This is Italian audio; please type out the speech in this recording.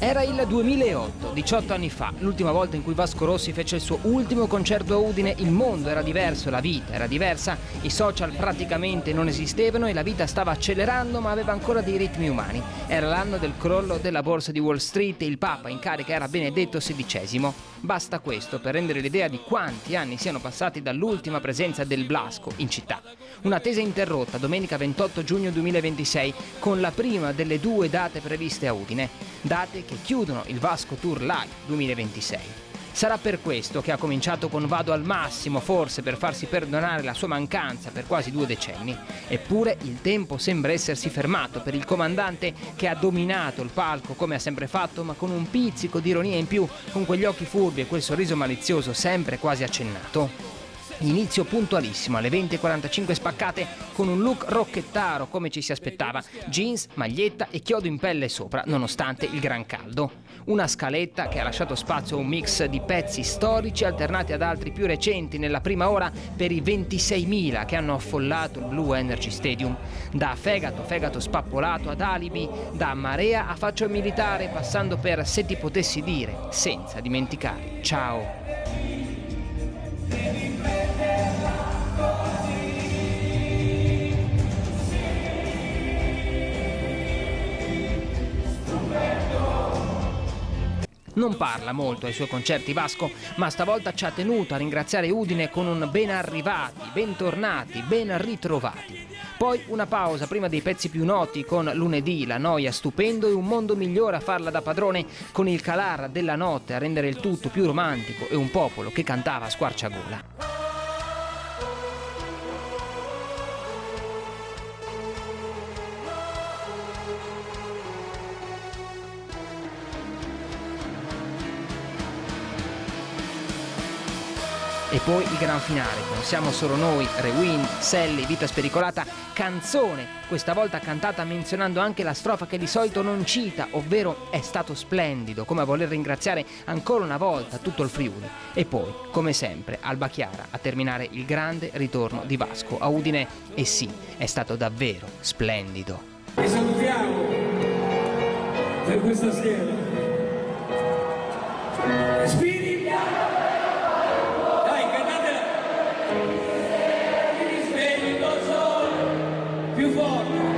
Era il 2008, 18 anni fa, l'ultima volta in cui Vasco Rossi fece il suo ultimo concerto a Udine. Il mondo era diverso, la vita era diversa, i social praticamente non esistevano e la vita stava accelerando ma aveva ancora dei ritmi umani. Era l'anno del crollo della borsa di Wall Street e il Papa in carica era Benedetto XVI. Basta questo per rendere l'idea di quanti anni siano passati dall'ultima presenza del Blasco in città. Un'attesa interrotta domenica 28 giugno 2026 con la prima delle due date previste a Udine, date che chiudono il Vasco Tour Live 2026. Sarà per questo che ha cominciato con Vado al massimo, forse per farsi perdonare la sua mancanza per quasi 2 decenni. Eppure il tempo sembra essersi fermato per il comandante che ha dominato il palco come ha sempre fatto, ma con un pizzico di ironia in più, con quegli occhi furbi e quel sorriso malizioso sempre quasi accennato. Inizio puntualissimo alle 20:45 spaccate con un look rocchettaro come ci si aspettava, jeans, maglietta e chiodo in pelle sopra nonostante il gran caldo. Una scaletta che ha lasciato spazio a un mix di pezzi storici alternati ad altri più recenti nella prima ora per i 26.000 che hanno affollato il Blue Energy Stadium. Da fegato spappolato ad alibi, da marea a faccia militare, passando per Se ti potessi dire, senza dimenticare Ciao. Non parla molto ai suoi concerti Vasco, ma stavolta ci ha tenuto a ringraziare Udine con un ben arrivati, bentornati, ben ritrovati. Poi una pausa prima dei pezzi più noti con Lunedì, La noia, Stupendo e Un mondo migliore a farla da padrone, con il calar della notte a rendere il tutto più romantico e un popolo che cantava a squarciagola. E poi il gran finale con Siamo solo noi, Rewind, Sally, Vita spericolata, canzone, questa volta cantata menzionando anche la strofa che di solito non cita, ovvero È stato splendido, come a voler ringraziare ancora una volta tutto il Friuli. E poi, come sempre, Alba Chiara a terminare il grande ritorno di Vasco a Udine. E sì, è stato davvero splendido. Vi salutiamo per questa sera. Spirito! Più forte!